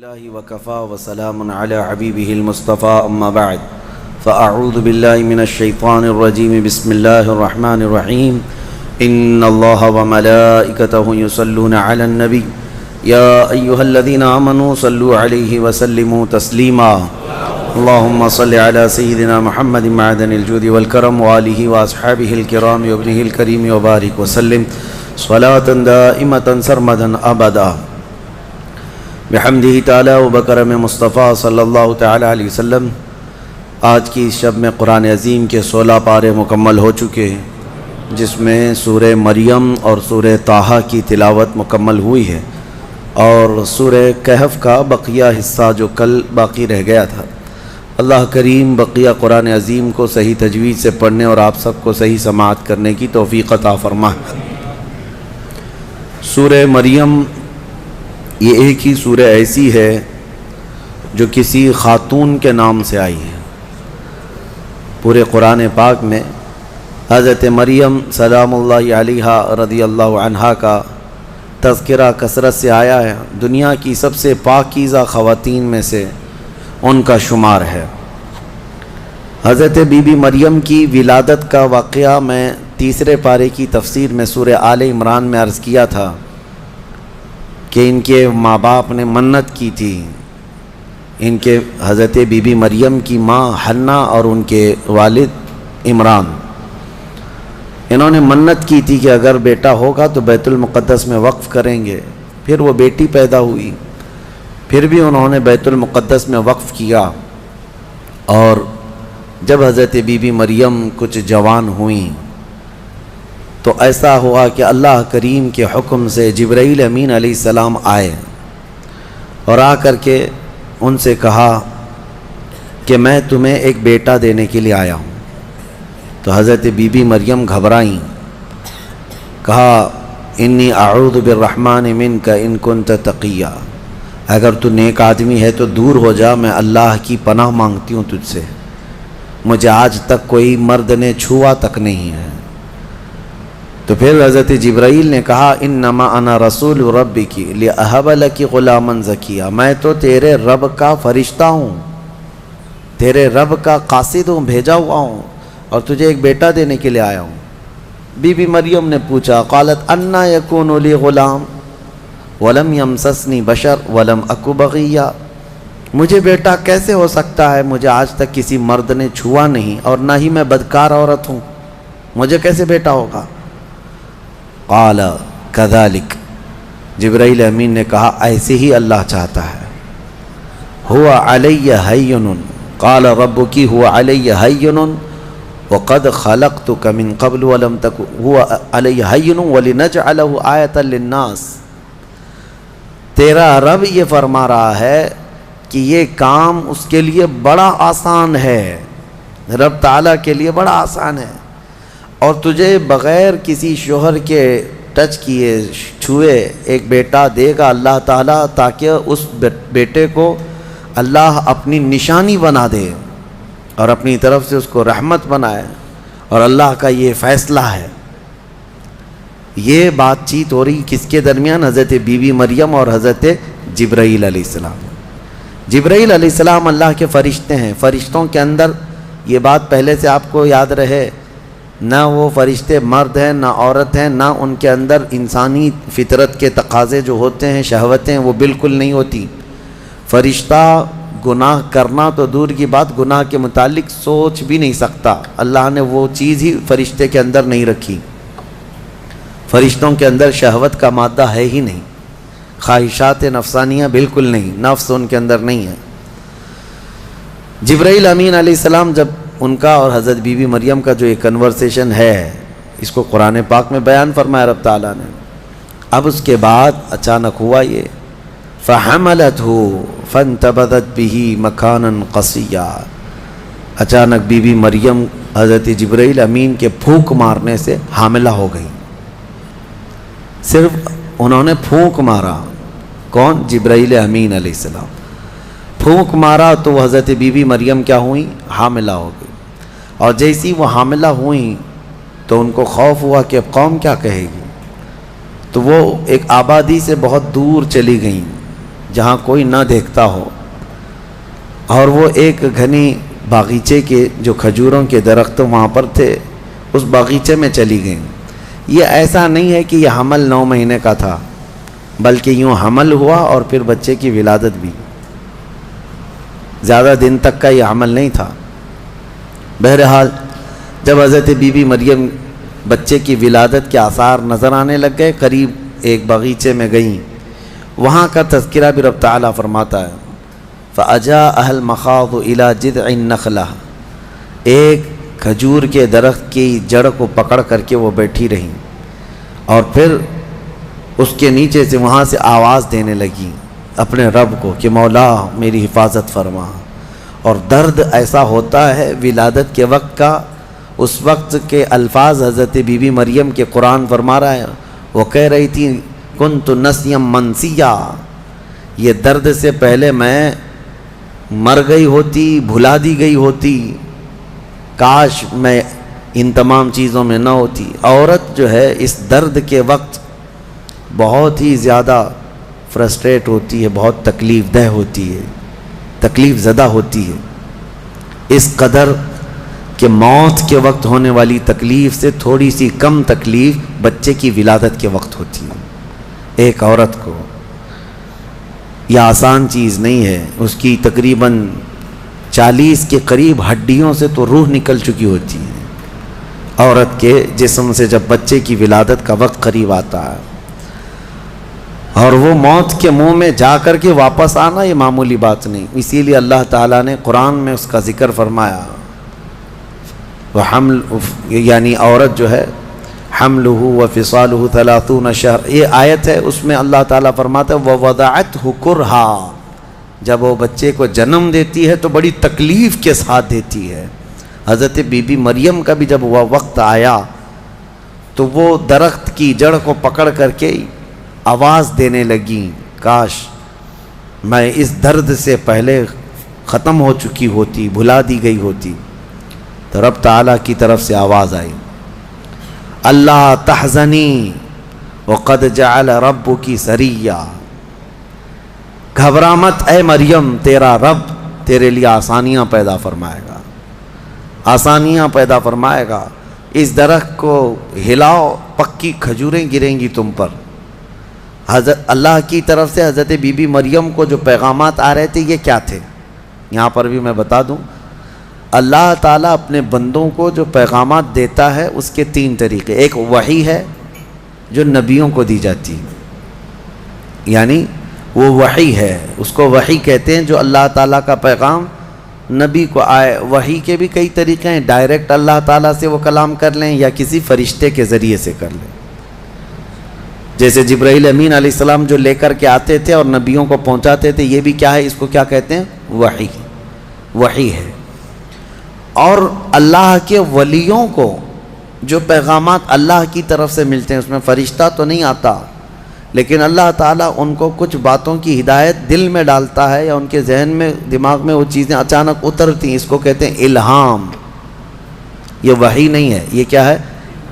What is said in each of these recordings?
الله وكفى وسلام على حبيبه المصطفى أما بعد فأعوذ بالله من الشيطان الرجيم بسم الله الرحمن الرحيم إن الله وملائكته يصلون على النبي يا أيها الذين آمنوا صلوا عليه وسلموا تسليما اللهم صل على سيدنا محمد معدن الجود والكرم وآله وأصحابه الكرام وابنه الكريم وبارك وسلم صلاة دائمة سرمدا أبدا بحمدہ تعالی و بکرم مصطفیٰ صلی اللہ تعالی علیہ وسلم۔ آج کی اس شب میں قرآن عظیم کے 16 پارے مکمل ہو چکے ہیں، جس میں سورہ مریم اور سورہ طٰہٰ کی تلاوت مکمل ہوئی ہے، اور سورہ کہف کا بقیہ حصہ جو کل باقی رہ گیا تھا۔ اللہ کریم بقیہ قرآن عظیم کو صحیح تجوید سے پڑھنے اور آپ سب کو صحیح سماعت کرنے کی توفیق عطا فرمائے۔ سورہ مریم یہ ایک ہی سورہ ایسی ہے جو کسی خاتون کے نام سے آئی ہے۔ پورے قرآن پاک میں حضرت مریم سلام اللہ علیہا رضی اللہ عنہا کا تذکرہ کثرت سے آیا ہے۔ دنیا کی سب سے پاکیزہ خواتین میں سے ان کا شمار ہے۔ حضرت بی بی مریم کی ولادت کا واقعہ میں تیسرے پارے کی تفسیر میں سورہ آل عمران میں عرض کیا تھا کہ ان کے ماں باپ نے منت کی تھی، ان کے حضرت بی بی مریم کی ماں حنا اور ان کے والد عمران، انہوں نے منت کی تھی کہ اگر بیٹا ہوگا تو بیت المقدس میں وقف کریں گے۔ پھر وہ بیٹی پیدا ہوئی، پھر بھی انہوں نے بیت المقدس میں وقف کیا، اور جب حضرت بی بی مریم کچھ جوان ہوئیں تو ایسا ہوا کہ اللہ کریم کے حکم سے جبرائیل امین علیہ السلام آئے اور آ کر کے ان سے کہا کہ میں تمہیں ایک بیٹا دینے کے لیے آیا ہوں۔ تو حضرت بی بی مریم گھبرائیں، کہا انی اعوذ بالرحمن منک ان کنت تقیا، اگر تو نیک آدمی ہے تو دور ہو جا، میں اللہ کی پناہ مانگتی ہوں تجھ سے، مجھے آج تک کوئی مرد نے چھوا تک نہیں ہے۔ تو پھر حضرت جبرائیل نے کہا انما انا رسول ربک لاہب لک غلاما زکیا، میں تو تیرے رب کا فرشتہ ہوں، تیرے رب کا قاصد ہوں، بھیجا ہوا ہوں، اور تجھے ایک بیٹا دینے کے لیے آیا ہوں۔ بی بی مریم نے پوچھا، قالت انا یکون لی غلام ولم یمسسنی بشر ولم اک بغیا، مجھے بیٹا کیسے ہو سکتا ہے، مجھے آج تک کسی مرد نے چھوا نہیں اور نہ ہی میں بدکار عورت ہوں، مجھے کیسے بیٹا ہوگا؟ قال کذالک، جبرائیل امین نے کہا ایسے ہی اللہ چاہتا ہے۔ ہوا علی ہین، قال ربک ہوا علی ہین وقد خلقتک من قبل ولم تک ہوا علی ہین ولنجعلہ آیۃ للناس، تیرا رب یہ فرما رہا ہے کہ یہ کام اس کے لیے بڑا آسان ہے، رب تعالیٰ کے لیے بڑا آسان ہے، اور تجھے بغیر کسی شوہر کے ٹچ کیے چھوئے ایک بیٹا دے گا اللہ تعالیٰ، تاکہ اس بیٹے کو اللہ اپنی نشانی بنا دے اور اپنی طرف سے اس کو رحمت بنائے، اور اللہ کا یہ فیصلہ ہے۔ یہ بات چیت ہو رہی کس کے درمیان؟ حضرت بی بی مریم اور حضرت جبرائیل علیہ السلام۔ جبرائیل علیہ السلام اللہ کے فرشتے ہیں، فرشتوں کے اندر یہ بات پہلے سے آپ کو یاد رہے، نہ وہ فرشتے مرد ہیں نہ عورت ہیں، نہ ان کے اندر انسانی فطرت کے تقاضے جو ہوتے ہیں، شہوتیں، وہ بالکل نہیں ہوتی۔ فرشتہ گناہ کرنا تو دور کی بات، گناہ کے متعلق سوچ بھی نہیں سکتا، اللہ نے وہ چیز ہی فرشتے کے اندر نہیں رکھی۔ فرشتوں کے اندر شہوت کا مادہ ہے ہی نہیں، خواہشات نفسانیہ بالکل نہیں، نفس ان کے اندر نہیں ہے۔ جبرائیل امین علیہ السلام جب ان کا اور حضرت بی بی مریم کا جو یہ کنورسیشن ہے، اس کو قرآن پاک میں بیان فرمایا رب تعالیٰ نے۔ اب اس کے بعد اچانک ہوا یہ فَحَمَلَتْهُ فَانْتَبَذَتْ بِهِ مَكَانًا قَصِيًّا، اچانک بی بی مریم حضرت جبرائیل امین کے پھونک مارنے سے حاملہ ہو گئی۔ صرف انہوں نے پھونک مارا، کون؟ جبرائیل امین علیہ السلام، پھونک مارا تو حضرت بی بی مریم کیا ہوئیں؟ حاملہ ہو گئی۔ اور جیسی وہ حاملہ ہوئیں تو ان کو خوف ہوا کہ اب قوم کیا کہے گی، تو وہ ایک آبادی سے بہت دور چلی گئیں، جہاں کوئی نہ دیکھتا ہو، اور وہ ایک گھنی باغیچے کے جو کھجوروں کے درخت وہاں پر تھے، اس باغیچے میں چلی گئیں۔ یہ ایسا نہیں ہے کہ یہ حمل 9 مہینے کا تھا، بلکہ یوں حمل ہوا اور پھر بچے کی ولادت بھی، زیادہ دن تک کا یہ حمل نہیں تھا۔ بہرحال جب حضرت بی بی مریم بچے کی ولادت کے آثار نظر آنے لگ گئے، قریب ایک باغیچے میں گئیں۔ وہاں کا تذکرہ بھی رب تعالیٰ فرماتا ہے فَأَجَاءَهَا الْمَخَاضُ إِلَى جِذْعِ النَّخْلَةِ، ایک کھجور کے درخت کی جڑ کو پکڑ کر کے وہ بیٹھی رہیں، اور پھر اس کے نیچے سے وہاں سے آواز دینے لگی اپنے رب کو کہ مولا میری حفاظت فرما۔ اور درد ایسا ہوتا ہے ولادت کے وقت کا، اس وقت کے الفاظ حضرت بی بی مریم کے قرآن فرما رہا ہے، وہ کہہ رہی تھی کنت نسیا منسیا، یہ درد سے پہلے میں مر گئی ہوتی، بھلا دی گئی ہوتی، کاش میں ان تمام چیزوں میں نہ ہوتی۔ عورت جو ہے اس درد کے وقت بہت ہی زیادہ فرسٹریٹ ہوتی ہے، بہت تکلیف دہ ہوتی ہے، تکلیف زدہ ہوتی ہے، اس قدر کہ موت کے وقت ہونے والی تکلیف سے تھوڑی سی کم تکلیف بچے کی ولادت کے وقت ہوتی ہے۔ ایک عورت کو یہ آسان چیز نہیں ہے، اس کی تقریباً 40 کے قریب ہڈیوں سے تو روح نکل چکی ہوتی ہے عورت کے جسم سے جب بچے کی ولادت کا وقت قریب آتا ہے، اور وہ موت کے منہ میں جا کر کے واپس آنا یہ معمولی بات نہیں۔ اسی لیے اللہ تعالیٰ نے قرآن میں اس کا ذکر فرمایا، وہ حمل یعنی عورت جو ہے حملہ وفصالہ 30 شہر، یہ آیت ہے، اس میں اللہ تعالیٰ فرماتا ہے ووضعتہ کرہا، جب وہ بچے کو جنم دیتی ہے تو بڑی تکلیف کے ساتھ دیتی ہے۔ حضرت بی بی مریم کا بھی جب وہ وقت آیا تو وہ درخت کی جڑ کو پکڑ کر کے آواز دینے لگیں کاش میں اس درد سے پہلے ختم ہو چکی ہوتی، بھلا دی گئی ہوتی۔ تو رب تعالیٰ کی طرف سے آواز آئی اللہ تحزنی وقد جعل ربکی سریا، گھبرا مت اے مریم، تیرا رب تیرے لیے آسانیاں پیدا فرمائے گا، آسانیاں پیدا فرمائے گا۔ اس درخت کو ہلاؤ، پکی کھجوریں گریں گی تم پر۔ حضرت اللہ کی طرف سے حضرت بی بی مریم کو جو پیغامات آ رہے تھے یہ کیا تھے، یہاں پر بھی میں بتا دوں۔ اللہ تعالیٰ اپنے بندوں کو جو پیغامات دیتا ہے اس کے 3 طریقے، ایک وحی ہے جو نبیوں کو دی جاتی ہے، یعنی وہ وحی ہے، اس کو وحی کہتے ہیں، جو اللہ تعالیٰ کا پیغام نبی کو آئے۔ وحی کے بھی کئی طریقے ہیں، ڈائریکٹ اللہ تعالیٰ سے وہ کلام کر لیں یا کسی فرشتے کے ذریعے سے کر لیں، جیسے جبرائیل امین علیہ السلام جو لے کر کے آتے تھے اور نبیوں کو پہنچاتے تھے، یہ بھی کیا ہے، اس کو کیا کہتے ہیں، وحی، وحی ہے۔ اور اللہ کے ولیوں کو جو پیغامات اللہ کی طرف سے ملتے ہیں، اس میں فرشتہ تو نہیں آتا، لیکن اللہ تعالیٰ ان کو کچھ باتوں کی ہدایت دل میں ڈالتا ہے یا ان کے ذہن میں، دماغ میں وہ چیزیں اچانک اترتی ہیں، اس کو کہتے ہیں الہام۔ یہ وحی نہیں ہے، یہ کیا ہے،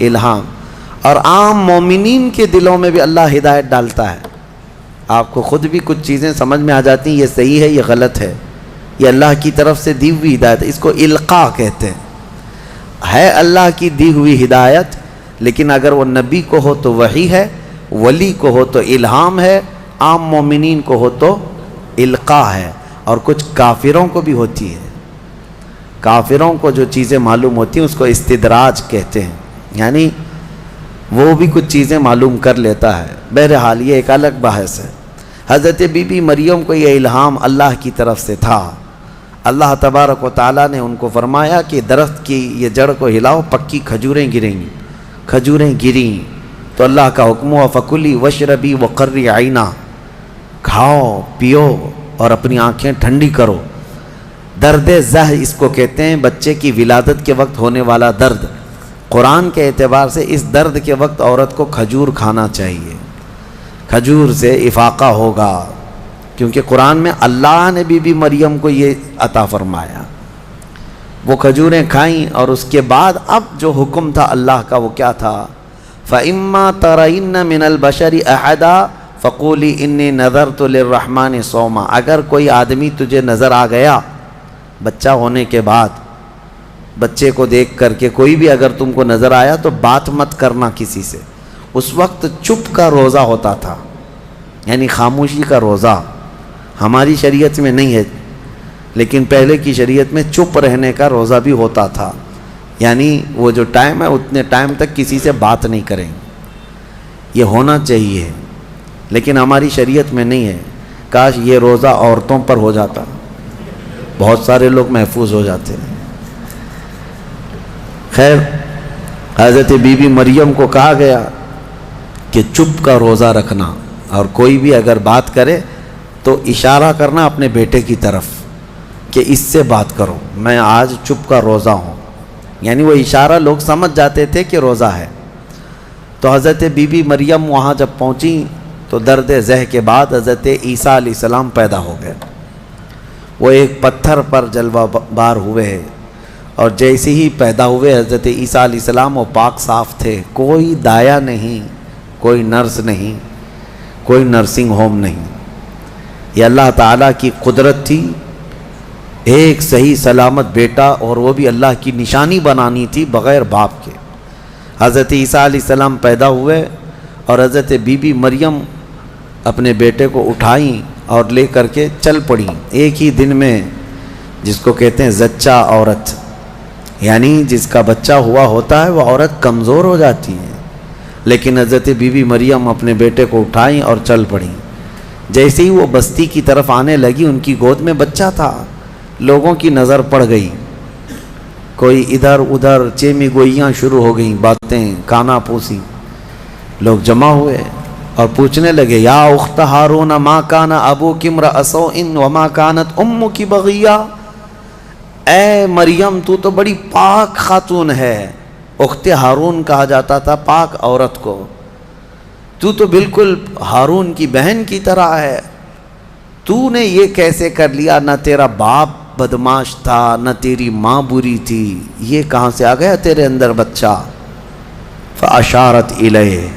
الہام۔ اور عام مومنین کے دلوں میں بھی اللہ ہدایت ڈالتا ہے، آپ کو خود بھی کچھ چیزیں سمجھ میں آ جاتی ہیں، یہ صحیح ہے یہ غلط ہے، یہ اللہ کی طرف سے دی ہوئی ہدایت ہے، اس کو القاء کہتے ہیں۔ ہے اللہ کی دی ہوئی ہدایت، لیکن اگر وہ نبی کو ہو تو وحی ہے، ولی کو ہو تو الہام ہے، عام مومنین کو ہو تو القاء ہے۔ اور کچھ کافروں کو بھی ہوتی ہے، کافروں کو جو چیزیں معلوم ہوتی ہیں اس کو استدراج کہتے ہیں، یعنی وہ بھی کچھ چیزیں معلوم کر لیتا ہے۔ بہرحال یہ ایک الگ بحث ہے۔ حضرت بی بی مریم کو یہ الہام اللہ کی طرف سے تھا۔ اللہ تبارک و تعالیٰ نے ان کو فرمایا کہ درخت کی یہ جڑ کو ہلاؤ، پکی کھجوریں گریں گی۔ کھجوریں گریں تو اللہ کا حکم ہوا فکلی وشربی وقری عینا، کھاؤ پیو اور اپنی آنکھیں ٹھنڈی کرو۔ درد زہ اس کو کہتے ہیں، بچے کی ولادت کے وقت ہونے والا درد۔ قرآن کے اعتبار سے اس درد کے وقت عورت کو کھجور کھانا چاہیے، کھجور سے افاقہ ہوگا، کیونکہ قرآن میں اللہ نے بی بی مریم کو یہ عطا فرمایا۔ وہ کھجوریں کھائیں اور اس کے بعد اب جو حکم تھا اللہ کا وہ کیا تھا، فَإِمَّا تَرَيِنَّ مِنَ الْبَشَرِ أَحَدًا فقولی انی نذرت للرحمن صوما، اگر کوئی آدمی تجھے نظر آ گیا بچہ ہونے کے بعد، بچے کو دیکھ کر کے کوئی بھی اگر تم کو نظر آیا تو بات مت کرنا کسی سے۔ اس وقت چپ کا روزہ ہوتا تھا، یعنی خاموشی کا روزہ، ہماری شریعت میں نہیں ہے لیکن پہلے کی شریعت میں چپ رہنے کا روزہ بھی ہوتا تھا، یعنی وہ جو ٹائم ہے اتنے ٹائم تک کسی سے بات نہیں کریں، یہ ہونا چاہیے، لیکن ہماری شریعت میں نہیں ہے۔ کاش یہ روزہ عورتوں پر ہو جاتا، بہت سارے لوگ محفوظ ہو جاتے ہیں۔ خیر، حضرت بی بی مریم کو کہا گیا کہ چپ کا روزہ رکھنا، اور کوئی بھی اگر بات کرے تو اشارہ کرنا اپنے بیٹے کی طرف کہ اس سے بات کرو، میں آج چپ کا روزہ ہوں، یعنی وہ اشارہ لوگ سمجھ جاتے تھے کہ روزہ ہے۔ تو حضرت بی بی مریم وہاں جب پہنچی تو درد ذہ کے بعد حضرت عیسیٰ علیہ السلام پیدا ہو گئے۔ وہ ایک پتھر پر جلوہ بار ہوئے، اور جیسے ہی پیدا ہوئے حضرت عیسیٰ علیہ السلام وہ پاک صاف تھے، کوئی دایا نہیں، کوئی نرس نہیں، کوئی نرسنگ ہوم نہیں، یہ اللہ تعالیٰ کی قدرت تھی۔ ایک صحیح سلامت بیٹا، اور وہ بھی اللہ کی نشانی بنانی تھی بغیر باپ کے۔ حضرت عیسیٰ علیہ السلام پیدا ہوئے اور حضرت بی بی مریم اپنے بیٹے کو اٹھائیں اور لے کر کے چل پڑیں ایک ہی دن میں، جس کو کہتے ہیں زچہ عورت، یعنی جس کا بچہ ہوا ہوتا ہے وہ عورت کمزور ہو جاتی ہے، لیکن حضرت بی بی مریم اپنے بیٹے کو اٹھائیں اور چل پڑیں۔ جیسے ہی وہ بستی کی طرف آنے لگی، ان کی گود میں بچہ تھا، لوگوں کی نظر پڑ گئی، کوئی ادھر ادھر چیمی گوئیاں شروع ہو گئیں، باتیں کانا پوسی، لوگ جمع ہوئے اور پوچھنے لگے، یا اخت ہارون ما کان ابوک امرأ سوء وما کانت امک بغیہ، اے مریم تو تو بڑی پاک خاتون ہے، اخت ہارون کہا جاتا تھا پاک عورت کو، تو بالکل ہارون کی بہن کی طرح ہے، تو نے یہ کیسے کر لیا؟ نہ تیرا باپ بدماش تھا، نہ تیری ماں بری تھی، یہ کہاں سے آ گیا تیرے اندر بچہ؟ فاشارت الیہ،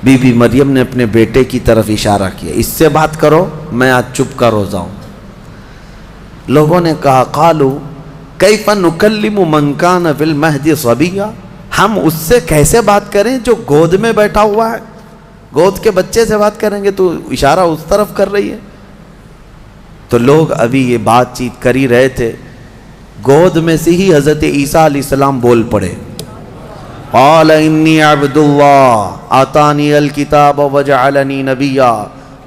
بی بی مریم نے اپنے بیٹے کی طرف اشارہ کیا، اس سے بات کرو، میں آج چپ کا روزہ ہوں۔ لوگوں نے کہا، قالوا کیف نکلم من کان فی المہد صبیا، ہم اس سے کیسے بات کریں جو گود میں بیٹھا ہوا ہے؟ گود کے بچے سے بات کریں گے؟ تو اشارہ اس طرف کر رہی ہے۔ تو لوگ ابھی یہ بات چیت کر ہی رہے تھے، گود میں سے ہی حضرت عیسیٰ علیہ السلام بول پڑے، قال انی عبد اللہ آتانی الکتاب وجعلنی نبیا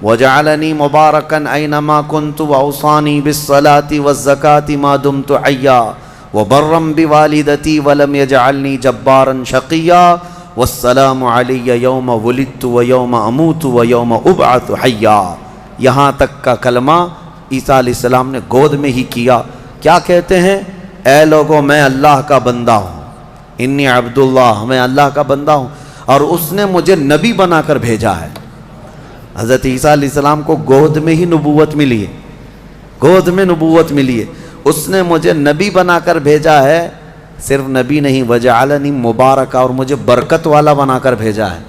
وجعلنی مبارکا اینما کنت واوصانی بالصلاة والزکاة ما دمت حیا وبرا بوالدتی ولم یجعلنی جبارا شقیا والسلام علی یوم ولدت ویوم اموت ویوم ابعث حیا۔ یہاں تک کا کلمہ عیسیٰ علیہ السلام نے گود میں ہی کیا۔ کیا کہتے ہیں؟ اے لوگوں، میں اللہ کا بندہ ہوں، انی عبداللہ، میں اللہ کا بندہ ہوں، اور اس نے مجھے نبی بنا کر بھیجا ہے۔ حضرت عیسیٰ علیہ السلام کو گود میں ہی نبوت ملی ہے، گود میں نبوت ملی ہے، اس نے مجھے نبی بنا کر بھیجا ہے۔ صرف نبی نہیں، وجعلنی مبارکا، اور مجھے برکت والا بنا کر بھیجا ہے،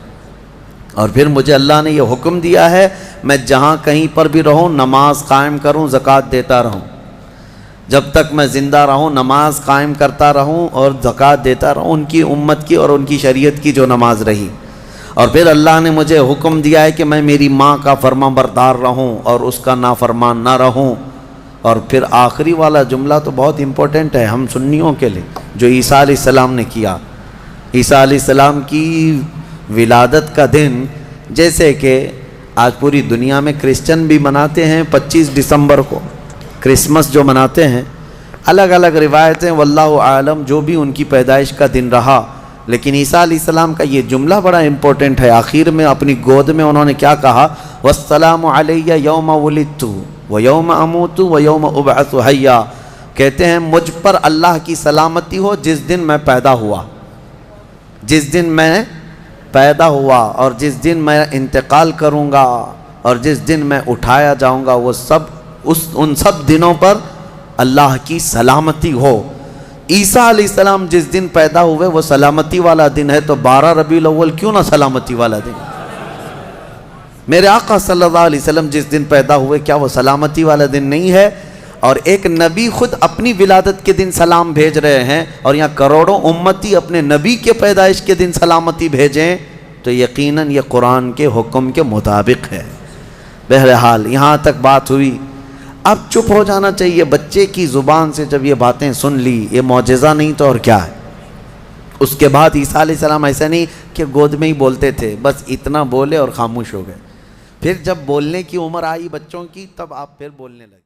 اور پھر مجھے اللہ نے یہ حکم دیا ہے میں جہاں کہیں پر بھی رہوں نماز قائم کروں، زکوٰۃ دیتا رہوں، جب تک میں زندہ رہوں نماز قائم کرتا رہوں اور زکوٰۃ دیتا رہوں، ان کی امت کی اور ان کی شریعت کی جو نماز رہی۔ اور پھر اللہ نے مجھے حکم دیا ہے کہ میں میری ماں کا فرما بردار رہوں اور اس کا نافرمان نہ رہوں۔ اور پھر آخری والا جملہ تو بہت امپورٹنٹ ہے ہم سنیوں کے لیے، جو عیسیٰ علیہ السلام نے کیا۔ عیسیٰ علیہ السلام کی ولادت کا دن، جیسے کہ آج پوری دنیا میں کرسچن بھی مناتے ہیں 25 دسمبر کو، کرسمس جو مناتے ہیں، الگ الگ روایتیں، واللہ عالم جو بھی ان کی پیدائش کا دن رہا، لیکن عیسیٰ علیہ السلام کا یہ جملہ بڑا امپورٹنٹ ہے۔ آخر میں اپنی گود میں انہوں نے کیا کہا؟ والسلام علی یوم ولدت ویوم اموت ویوم ابعث حیا، کہتے ہیں مجھ پر اللہ کی سلامتی ہو جس دن میں پیدا ہوا، جس دن میں پیدا ہوا، اور جس دن میں انتقال کروں گا، اور جس دن میں اٹھایا جاؤں گا، وہ سب ان سب دنوں پر اللہ کی سلامتی ہو۔ عیسیٰ علیہ السلام جس دن پیدا ہوئے وہ سلامتی والا دن ہے، تو 12 ربیع الاول کیوں نہ سلامتی والا دن؟ میرے آقا صلی اللہ علیہ وسلم جس دن پیدا ہوئے کیا وہ سلامتی والا دن نہیں ہے؟ اور ایک نبی خود اپنی ولادت کے دن سلام بھیج رہے ہیں اور یہاں کروڑوں امتی اپنے نبی کے پیدائش کے دن سلامتی بھیجیں تو یقیناً یہ قرآن کے حکم کے مطابق ہے۔ بہرحال یہاں تک بات ہوئی، اب چپ ہو جانا چاہیے۔ بچے کی زبان سے جب یہ باتیں سن لی، یہ معجزہ نہیں تو اور کیا ہے؟ اس کے بعد عیسیٰ علیہ السلام ایسا نہیں کہ گود میں ہی بولتے تھے، بس اتنا بولے اور خاموش ہو گئے۔ پھر جب بولنے کی عمر آئی بچوں کی تب آپ پھر بولنے لگے۔